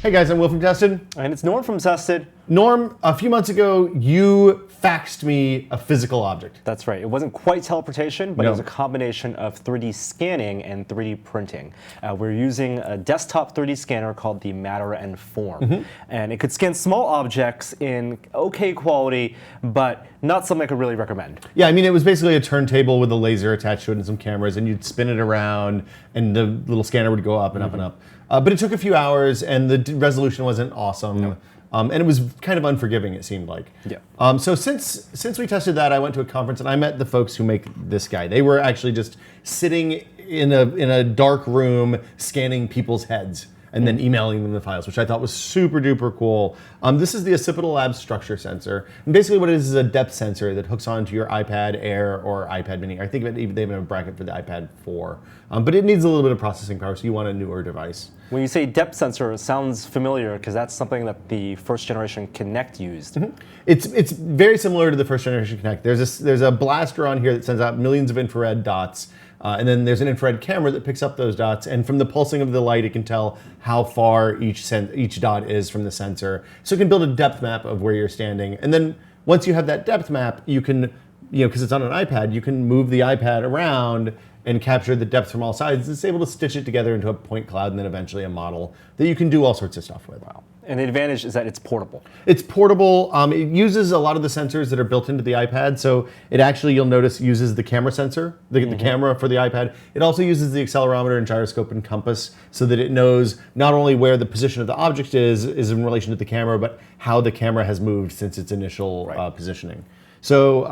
Hey guys, I'm Will from Tested. And it's Norm from Tested. Norm, a few months ago, you faxed me a physical object. That's right. It wasn't quite teleportation, but No. it was a combination of 3D scanning and 3D printing. We're using a desktop 3D scanner called the Matter and Form. And it could scan small objects in okay quality, but not something I could really recommend. Yeah, I mean, it was basically a turntable with a laser attached to it and some cameras, and you'd spin it around, and the little scanner would go up and up and up. But it took a few hours, and the resolution wasn't awesome. No. And it was kind of unforgiving, it seemed like. Yeah. So since we tested that, I went to a conference and I met the folks who make this guy. They were actually just sitting in a dark room scanning people's heads and then emailing them the files, which I thought was super duper cool. This is the Occipital Labs structure sensor. And basically what it is a depth sensor that hooks onto your iPad Air or iPad Mini. I think they even have a bracket for the iPad 4. But it needs a little bit of processing power, so you want a newer device. When you say depth sensor, it sounds familiar because that's something that the first generation Kinect used. It's very similar to the first generation Kinect. There's a blaster on here that sends out millions of infrared dots, and then there's an infrared camera that picks up those dots, and from the pulsing of the light, it can tell how far each dot is from the sensor. So it can build a depth map of where you're standing, and then once you have that depth map, you can, because it's on an iPad, you can move the iPad around and capture the depth from all sides. It's able to stitch it together into a point cloud and then eventually a model that you can do all sorts of stuff with. Wow. And the advantage is that it's portable. It's portable. It uses a lot of the sensors that are built into the iPad. So it actually, you'll notice, uses the camera sensor, the camera for the iPad. It also uses the accelerometer and gyroscope and compass so that it knows not only where the position of the object is in relation to the camera, but how the camera has moved since its initial positioning. So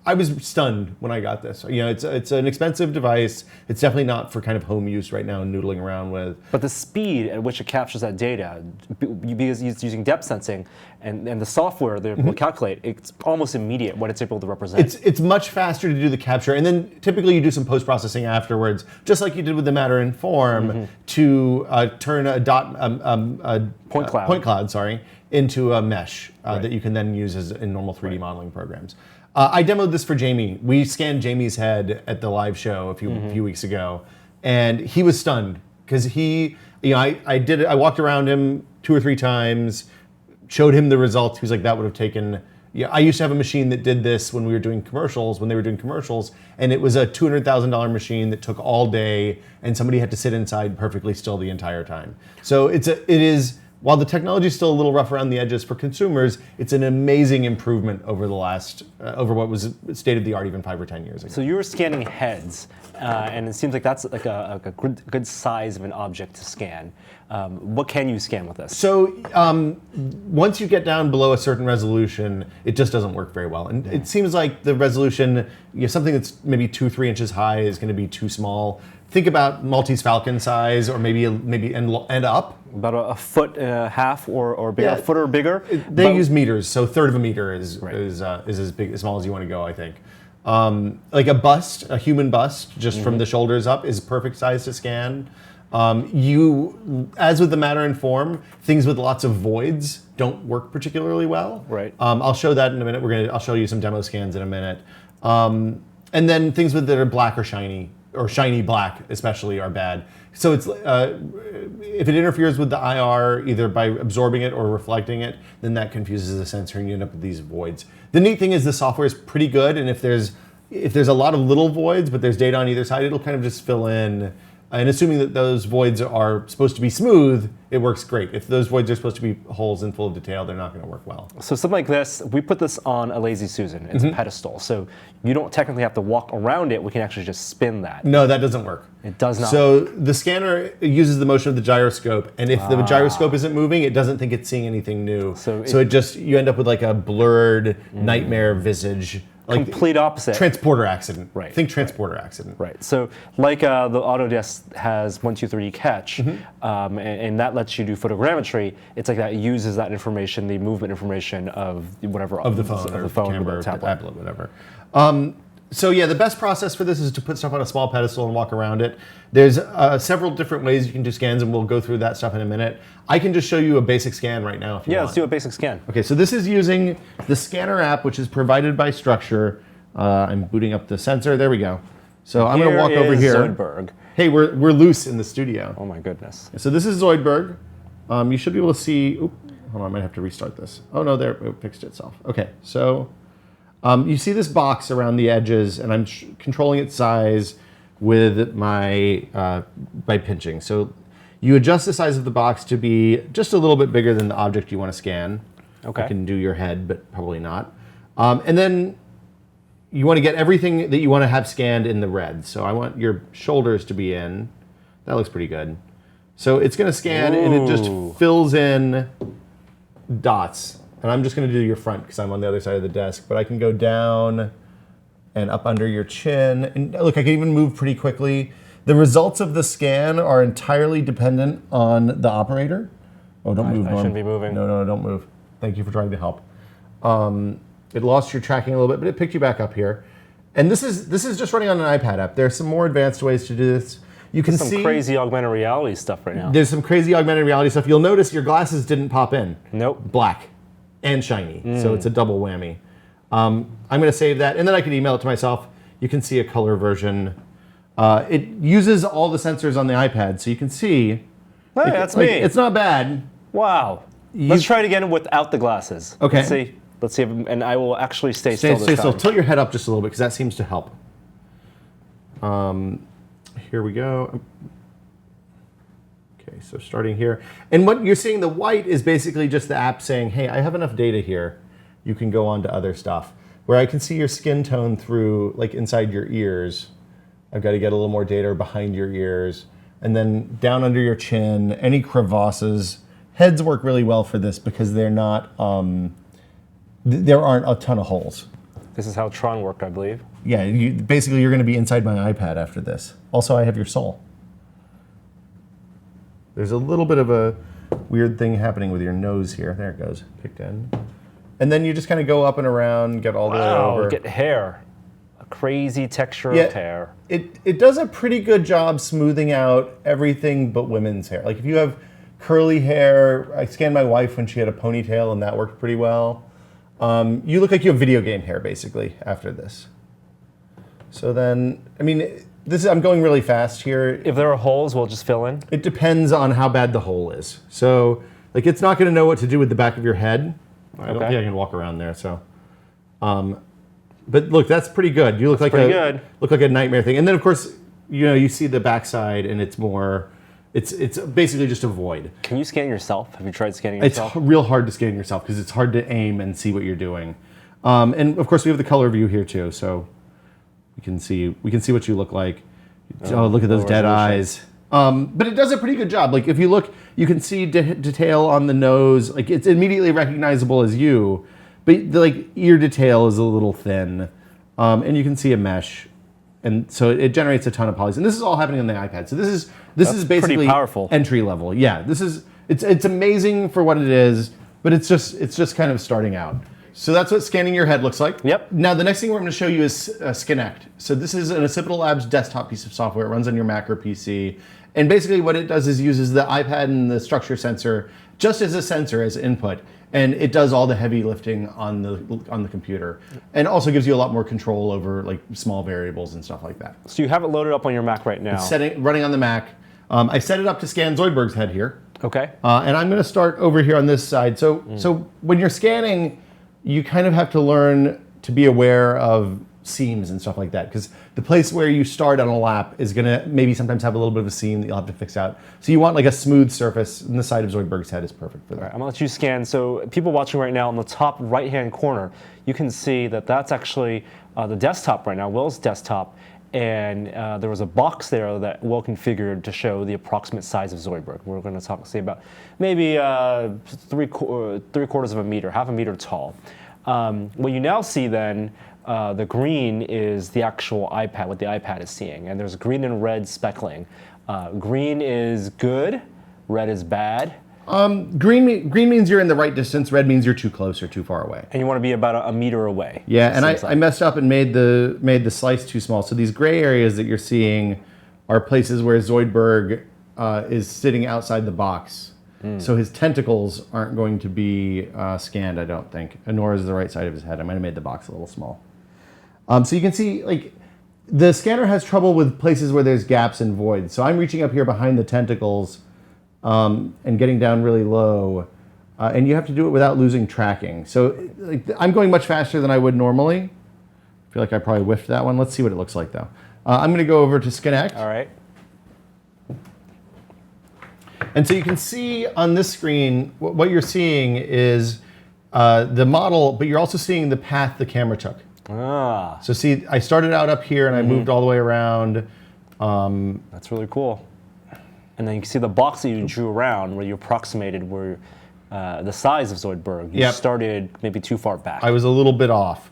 I was stunned when I got this. It's an expensive device. It's definitely not for kind of home use right now and noodling around with. But the speed at which it captures that data, because it's using depth sensing and the software that will calculate, it's almost immediate what it's able to represent. It's much faster to do the capture, and then typically you do some post-processing afterwards, just like you did with the Matter and Form, to turn a point cloud into a mesh that you can then use in normal 3D modeling programs. I demoed this for Jamie. We scanned Jamie's head at the live show a few weeks ago, and he was stunned because I walked around him 2 or 3 times, showed him the results. He was like, that would have taken. I used to have a machine that did this when they were doing commercials, and it was a $200,000 machine that took all day, and somebody had to sit inside perfectly still the entire time. So it is. While the technology is still a little rough around the edges for consumers, it's an amazing improvement over over what was state of the art even 5 or 10 years ago. So you were scanning heads, and it seems like that's like a good size of an object to scan. What can you scan with this? So once you get down below a certain resolution, it just doesn't work very well. And it seems like the resolution, something that's maybe 2-3 inches high is going to be too small. Think about Maltese Falcon size, or maybe and up. About a foot and a half or bigger, a foot or bigger. They use meters, so 1/3 of a meter is as small as you want to go, I think. Like a human bust, just from the shoulders up, is perfect size to scan. As with the Matter and Form, things with lots of voids don't work particularly well. Right. I'll show that in a minute. I'll show you some demo scans in a minute. And then things that are black or shiny black especially are bad. So it's if it interferes with the IR either by absorbing it or reflecting it, then that confuses the sensor and you end up with these voids. The neat thing is the software is pretty good, and if there's a lot of little voids but there's data on either side, it'll kind of just fill in. And assuming that those voids are supposed to be smooth, it works great. If those voids are supposed to be holes and full of detail, they're not going to work well. So something like this, we put this on a Lazy Susan. It's a pedestal. So you don't technically have to walk around it. We can actually just spin that. No, that doesn't work. It does not. So the scanner uses the motion of the gyroscope, and if the gyroscope isn't moving, it doesn't think it's seeing anything new. So you end up with like a blurred nightmare visage. Like complete opposite. Transporter accident. Right. Think transporter accident. Right. So like the Autodesk has 123D catch, and that lets you do photogrammetry. It's like that. It uses that information, the movement information of whatever of the phone, or camera, or tablet, whatever. So yeah, the best process for this is to put stuff on a small pedestal and walk around it. There's several different ways you can do scans, and we'll go through that stuff in a minute. I can just show you a basic scan right now if you want. Yeah, let's do a basic scan. Okay, so this is using the scanner app, which is provided by Structure. I'm booting up the sensor. There we go. So I'm going to walk over here. Zoidberg. Hey, we're loose in the studio. Oh my goodness. So this is Zoidberg. You should be able to see. Hold on, I might have to restart this. Oh no, there it fixed itself. Okay, so you see this box around the edges, and I'm controlling its size with my by pinching. So you adjust the size of the box to be just a little bit bigger than the object you want to scan. Okay. You can do your head, but probably not. And then you want to get everything that you want to have scanned in the red. So I want your shoulders to be in. That looks pretty good. So it's going to scan, and it just fills in dots. And I'm just going to do your front because I'm on the other side of the desk. But I can go down and up under your chin. And look, I can even move pretty quickly. The results of the scan are entirely dependent on the operator. Oh, don't move, Norm. I shouldn't be moving. No, don't move. Thank you for trying to help. It lost your tracking a little bit, but it picked you back up here. And this is just running on an iPad app. There's some more advanced ways to do this. You can see some crazy augmented reality stuff right now. There's some crazy augmented reality stuff. You'll notice your glasses didn't pop in. Nope. Black and shiny. So it's a double whammy. I'm going to save that, and then I can email it to myself. You can see a color version. It uses all the sensors on the iPad, so you can see. Hey, that's me. It's not bad. Wow. Let's try it again without the glasses. Okay. Let's see, and I will actually stay still this time. Stay still. Tilt your head up just a little bit, because that seems to help. Here we go. Okay, so starting here. And what you're seeing, the white is basically just the app saying, hey, I have enough data here. You can go on to other stuff. Where I can see your skin tone through, like inside your ears. I've got to get a little more data behind your ears. And then down under your chin, any crevasses. Heads work really well for this because they're not, there aren't a ton of holes. This is how Tron worked, I believe. Yeah, basically you're going to be inside my iPad after this. Also, I have your soul. There's a little bit of a weird thing happening with your nose here. There it goes, picked in. And then you just kind of go up and around, get all the way over. Get hair. A crazy texture of hair. It does a pretty good job smoothing out everything but women's hair. Like if you have curly hair, I scanned my wife when she had a ponytail and that worked pretty well. You look like you have video game hair basically after this. So then, I mean, I'm going really fast here. If there are holes, we'll just fill in? It depends on how bad the hole is. So, like, it's not going to know what to do with the back of your head. I don't think I can walk around there, so. But look, that's pretty good. You look like a nightmare thing. And then, of course, you see the backside, and it's more, it's basically just a void. Can you scan yourself? Have you tried scanning yourself? It's real hard to scan yourself because it's hard to aim and see what you're doing. And of course, we have the color view here too, so we can see what you look like. Oh, look at those dead eyes. But it does a pretty good job. Like if you look, you can see detail on the nose. Like it's immediately recognizable as you, but like ear detail is a little thin, and you can see a mesh, and so it generates a ton of polys. And this is all happening on the iPad. So this is basically pretty powerful. Entry level. Yeah, it's amazing for what it is, but it's just kind of starting out. So that's what scanning your head looks like. Yep. Now the next thing we're going to show you is Skinect. So this is an Occipital Labs desktop piece of software. It runs on your Mac or PC. And basically what it does is uses the iPad and the structure sensor just as a sensor, as input. And it does all the heavy lifting on the computer. And also gives you a lot more control over like small variables and stuff like that. So you have it loaded up on your Mac right now. It's running on the Mac. I set it up to scan Zoidberg's head here. Okay. And I'm going to start over here on this side. So when you're scanning, you kind of have to learn to be aware of seams and stuff like that, because the place where you start on a lap is going to maybe sometimes have a little bit of a seam that you'll have to fix out. So you want like a smooth surface, and the side of Zoidberg's head is perfect for that. All right, I'm going to let you scan. So people watching right now, in the top right-hand corner, you can see that that's actually the desktop right now, Will's desktop, and there was a box there that Will configured to show the approximate size of Zoidberg. We're going to say about maybe three quarters of a meter, half a meter tall. What you now see then, the green is the actual iPad, what the iPad is seeing, and there's green and red speckling. Green is good, red is bad. Green means you're in the right distance. Red means you're too close or too far away. And you want to be about a meter away. Yeah, and I messed up and made the slice too small. So these gray areas that you're seeing are places where Zoidberg is sitting outside the box. So his tentacles aren't going to be scanned, I don't think, nor is the right side of his head. I might have made the box a little small. So you can see, like, The scanner has trouble with places where there's gaps and voids. So I'm reaching up here behind the tentacles and getting down really low. And you have to do it without losing tracking. So like, I'm going much faster than I would normally. I feel like I probably whiffed that one. Let's see what it looks like though. I'm going to go over to Skinect. All right. And so you can see on this screen, what you're seeing is the model, but you're also seeing the path the camera took. Ah. So see, I started out up here and I moved all the way around. That's really cool. And then you can see the box that you drew around where you approximated where the size of Zoidberg. You started maybe too far back. I was a little bit off.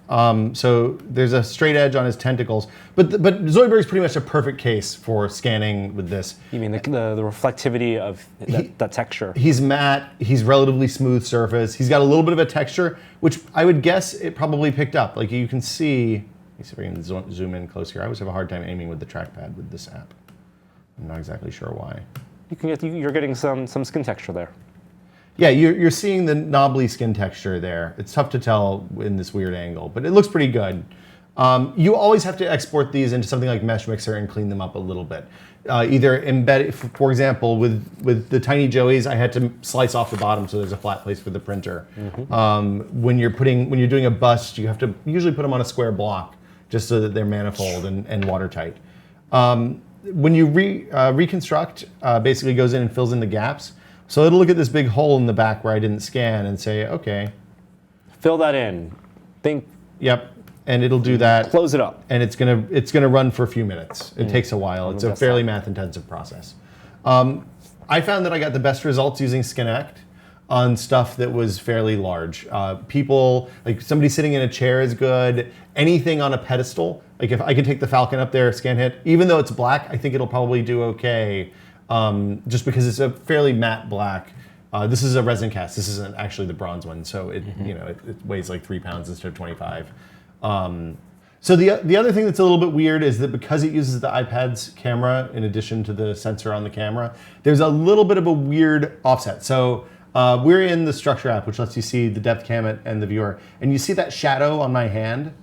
So there's a straight edge on his tentacles. But Zoidberg is pretty much a perfect case for scanning with this. You mean the reflectivity of that texture? He's matte. He's relatively smooth surface. He's got a little bit of a texture, which I would guess it probably picked up. Like you can see, let me see if I can zoom in close here. I always have a hard time aiming with the trackpad with this app. I'm not exactly sure why. You're getting some skin texture there. Yeah, you're seeing the knobbly skin texture there. It's tough to tell in this weird angle, but it looks pretty good. You always have to export these into something like Mesh Mixer and clean them up a little bit. Either embed it, for example, with the tiny Joeys, I had to slice off the bottom so there's a flat place for the printer. When you're doing a bust, you have to usually put them on a square block just so that they're manifold and watertight. When you reconstruct, basically goes in and fills in the gaps. So it'll look at this big hole in the back where I didn't scan and say, okay. Fill that in. Yep, and it'll do that. Close it up. And it's gonna run for a few minutes. It takes a while. It's a fairly math-intensive process. I found that I got the best results using Skinect on stuff that was fairly large. People, like somebody sitting in a chair is good. Anything on a pedestal, like if I can take the Falcon up there, scan hit, even though it's black, I think it'll probably do okay. Just because it's a fairly matte black. This is a resin cast. This isn't actually the bronze one, so it weighs like 3 pounds instead of 25. So the other thing that's a little bit weird is that because it uses the iPad's camera in addition to the sensor on the camera, there's a little bit of a weird offset. So we're in the Structure app, which lets you see the depth cam and the viewer, and you see that shadow on my hand,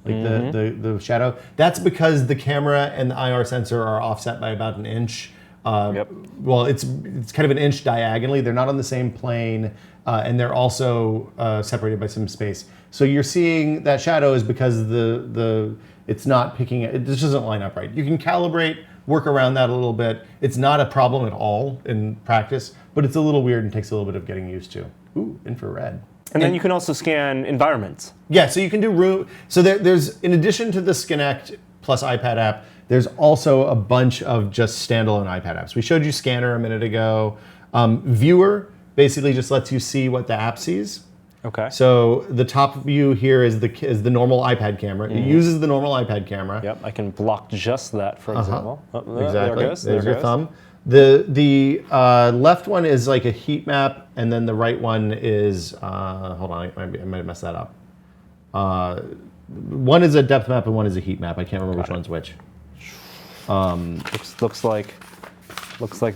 like the shadow. That's because the camera and the IR sensor are offset by about an inch. Well, it's kind of an inch diagonally. They're not on the same plane, and they're also separated by some space. So you're seeing that shadow is because it's not picking it. This doesn't line up right. You can calibrate, work around that a little bit. It's not a problem at all in practice, but it's a little weird and takes a little bit of getting used to. Ooh, infrared. And then you can also scan environments. Yeah, so you can do room. So there's, in addition to the Skinect plus iPad app, there's also a bunch of just standalone iPad apps. We showed you Scanner a minute ago. Viewer basically just lets you see what the app sees. Okay. So the top view here is the normal iPad camera. It uses the normal iPad camera. Yep, I can block just that, for example. Exactly. There it goes. There's your thumb. The left one is like a heat map, and then the right one is, hold on, I might have messed that up. One is a depth map and one is a heat map. I can't remember which one's which. Looks like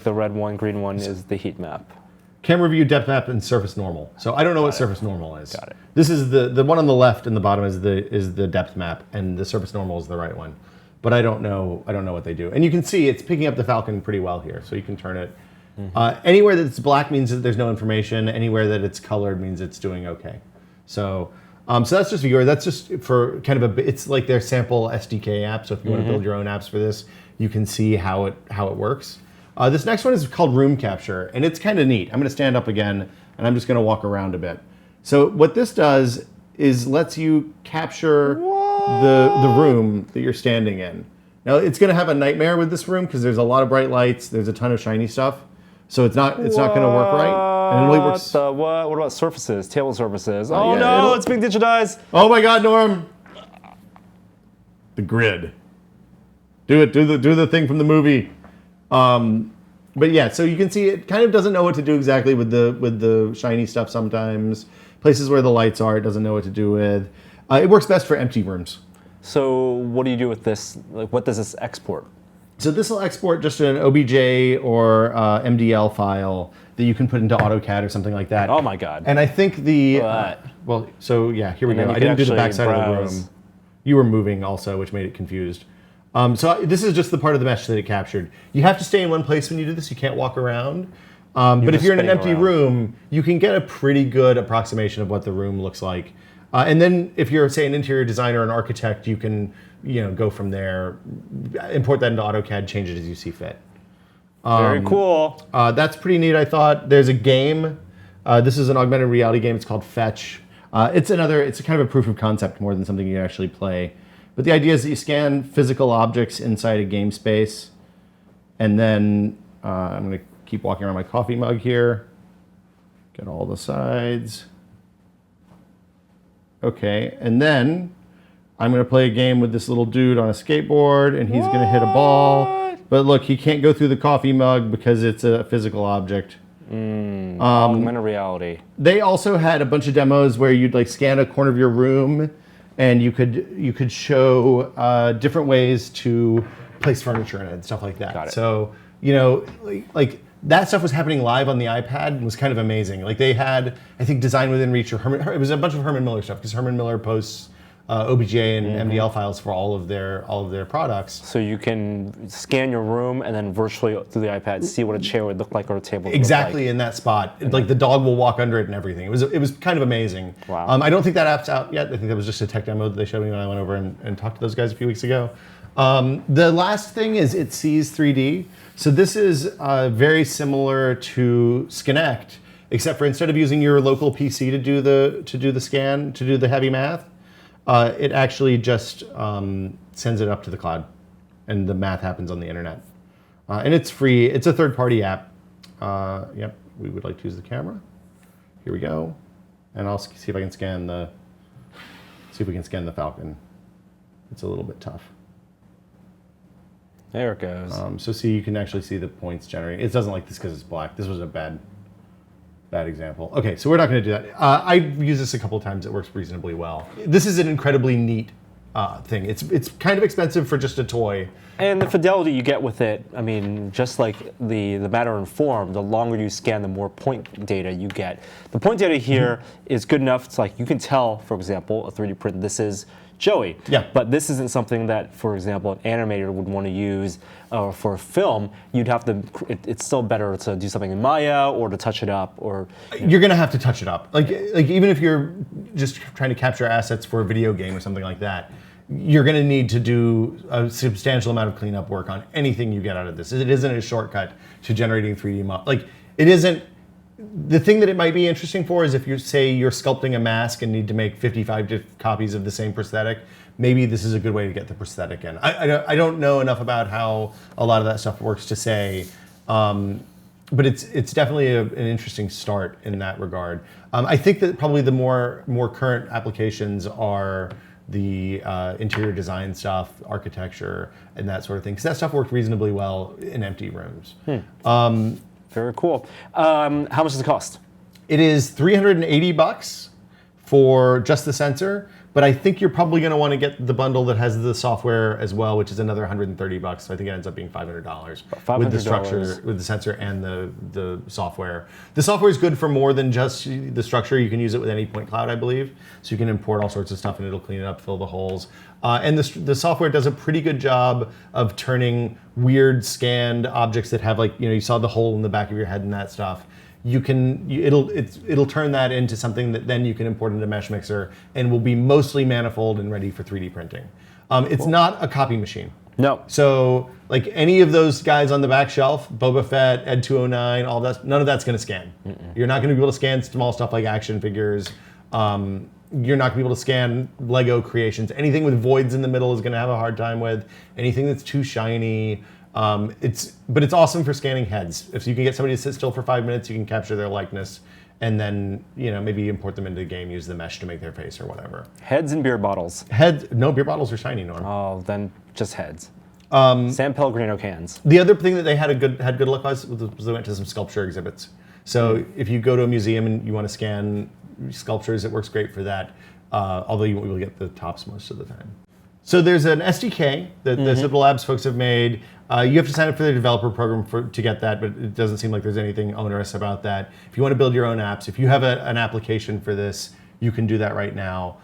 the red one, green one is the heat map. Camera view, depth map, and surface normal. So I don't know what surface normal is. Got it. This is the one on the left and the bottom is the depth map, and the surface normal is the right one. But I don't know what they do. And you can see it's picking up the Falcon pretty well here, so you can turn it. Anywhere that it's black means that there's no information. Anywhere that it's colored means it's doing okay. So that's just viewer. That's just for kind of it's like their sample SDK app. So if you want to build your own apps for this, you can see how it works. This next one is called Room Capture, and it's kind of neat. I'm going to stand up again, and I'm just going to walk around a bit. So what this does is lets you capture the room that you're standing in. Now it's going to have a nightmare with this room because there's a lot of bright lights. There's a ton of shiny stuff, so it's not going to work right. And it only works. What about surfaces? Table surfaces? Oh no, it's being digitized. Oh my God, Norm! The grid. Do it. Do the thing from the movie. But yeah, so you can see it kind of doesn't know what to do exactly with the shiny stuff sometimes. Places where the lights are, it doesn't know what to do with. It works best for empty rooms. So what do you do with this? Like, what does this export? So this will export just an OBJ or MDL file that you can put into AutoCAD or something like that. Oh my God. And I think well, so yeah, here we go. I didn't do the backside of the room. You were moving also, which made it confused. So this is just the part of the mesh that it captured. You have to stay in one place when you do this. You can't walk around. But if you're in an empty room, you can get a pretty good approximation of what the room looks like. And then if you're, say, an interior designer or an architect, you can go from there, import that into AutoCAD, change it as you see fit. Very cool. That's pretty neat, I thought. There's a game. This is an augmented reality game. It's called Fetch. It's kind of a proof of concept more than something you actually play. But the idea is that you scan physical objects inside a game space, and then I'm going to keep walking around my coffee mug here. Get all the sides. Okay, and then I'm going to play a game with this little dude on a skateboard, and he's going to hit a ball. But look, he can't go through the coffee mug because it's a physical object. Augmented reality. They also had a bunch of demos where you'd like scan a corner of your room, and you could show different ways to place furniture in it and stuff like that. Got it. So like that stuff was happening live on the iPad and was kind of amazing. Like they had, I think, Design Within Reach or it was a bunch of Herman Miller stuff because Herman Miller posts OBJ and MDL files for all of their products. So you can scan your room and then virtually through the iPad see what a chair would look like or a table would Exactly look like. In that spot. Like the dog will walk under it and everything. It was kind of amazing. Wow. I don't think that app's out yet. I think that was just a tech demo that they showed me when I went over and talked to those guys a few weeks ago. The last thing is it sees 3D. So this is very similar to Skinect, except for instead of using your local PC to do the scan, to do the heavy math, it actually just sends it up to the cloud, and the math happens on the internet. And it's free. It's a third-party app. Yep, we would like to use the camera. Here we go, and I'll see if I can scan the Falcon. It's a little bit tough. There it goes. So see, you can actually see the points generating. It doesn't like this because it's black. This was a bad example. Okay, so we're not going to do that. I've used this a couple of times. It works reasonably well. This is an incredibly neat thing. It's kind of expensive for just a toy. And the fidelity you get with it, I mean, just like the matter and form, the longer you scan, the more point data you get. The point data here is good enough. It's like you can tell, for example, a 3D print, this is Joey. Yeah. But this isn't something that, for example, an animator would want to use for a film. You'd have to. It's still better to do something in Maya or to touch it up, or you're going to have to touch it up. Like even if you're just trying to capture assets for a video game or something like that, you're going to need to do a substantial amount of cleanup work on anything you get out of this. It isn't a shortcut to generating 3D models. Like it isn't. The thing that it might be interesting for is if you say you're sculpting a mask and need to make 55 copies of the same prosthetic, maybe this is a good way to get the prosthetic in. I don't know enough about how a lot of that stuff works to say, but it's definitely an interesting start in that regard. I think that probably the more current applications are the interior design stuff, architecture, and that sort of thing, because that stuff worked reasonably well in empty rooms. Very cool. How much does it cost? It is $380 for just the sensor, but I think you're probably going to want to get the bundle that has the software as well, which is another $130. So I think it ends up being $500 $500 with the structure, with the sensor and the software. The software is good for more than just the structure. You can use it with any point cloud, I believe. So you can import all sorts of stuff and it'll clean it up, fill the holes. And the software does a pretty good job of turning weird scanned objects that have, like, you saw the hole in the back of your head and that stuff. It'll turn that into something that then you can import into Mesh Mixer and will be mostly manifold and ready for 3D printing. It's not a copy machine. No. So like any of those guys on the back shelf, Boba Fett, Ed 209, all that, none of that's going to scan. You're not going to be able to scan small stuff like action figures. You're not going to be able to scan Lego creations. Anything with voids in the middle is going to have a hard time with. Anything that's too shiny. But it's awesome for scanning heads. If you can get somebody to sit still for 5 minutes, you can capture their likeness, and then maybe import them into the game, use the mesh to make their face or whatever. Heads and beer bottles. Heads? No, beer bottles are shiny, Norm. Oh, then just heads. San Pellegrino cans. The other thing that they had good luck was they went to some sculpture exhibits. So if you go to a museum and you want to scan sculptures, it works great for that. Although you will get the tops most of the time. So there's an SDK that the Simple Labs folks have made. You have to sign up for the developer program to get that, but it doesn't seem like there's anything onerous about that. If you want to build your own apps, if you have an application for this, you can do that right now.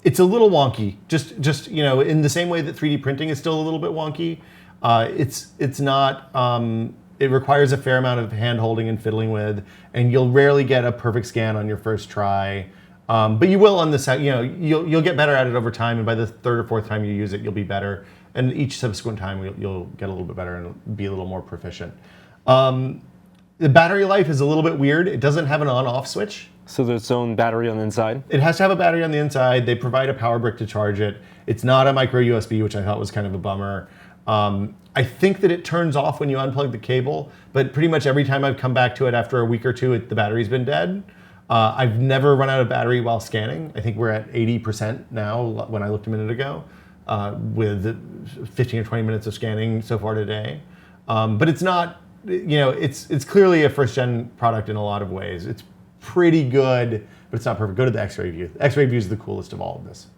It's a little wonky. Just in the same way that 3D printing is still a little bit wonky. It's not. It requires a fair amount of hand holding and fiddling with, and you'll rarely get a perfect scan on your first try. But you will on the second. You'll get better at it over time, and by the third or fourth time you use it, you'll be better. And each subsequent time, you'll get a little bit better and be a little more proficient. The battery life is a little bit weird. It doesn't have an on-off switch. So there's its own battery on the inside? It has to have a battery on the inside. They provide a power brick to charge it. It's not a micro USB, which I thought was kind of a bummer. I think that it turns off when you unplug the cable, but pretty much every time I've come back to it after a week or two, the battery's been dead. I've never run out of battery while scanning. I think we're at 80% now when I looked a minute ago, with 15 or 20 minutes of scanning so far today. But it's not, it's clearly a first-gen product in a lot of ways. It's pretty good, but it's not perfect. Go to the X-ray view. The X-ray view is the coolest of all of this.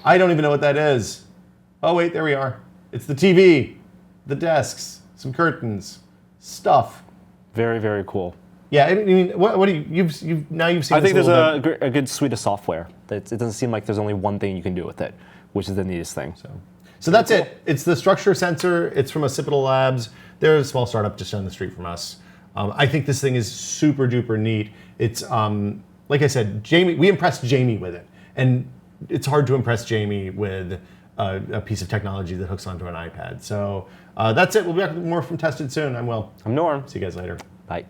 I don't even know what that is. Oh wait, there we are. It's the TV, the desks, some curtains, stuff. Very, very cool. Yeah, I mean, what do you've seen? I think there's a good suite of software. It doesn't seem like there's only one thing you can do with it, which is the neatest thing. So that's it. It's the structure sensor. It's from Occipital Labs. They're a small startup just down the street from us. I think this thing is super duper neat. It's like I said, Jamie. We impressed Jamie with it, and it's hard to impress Jamie with a piece of technology that hooks onto an iPad. So that's it. We'll be back with more from Tested soon. I'm Will. I'm Norm. See you guys later. Bye.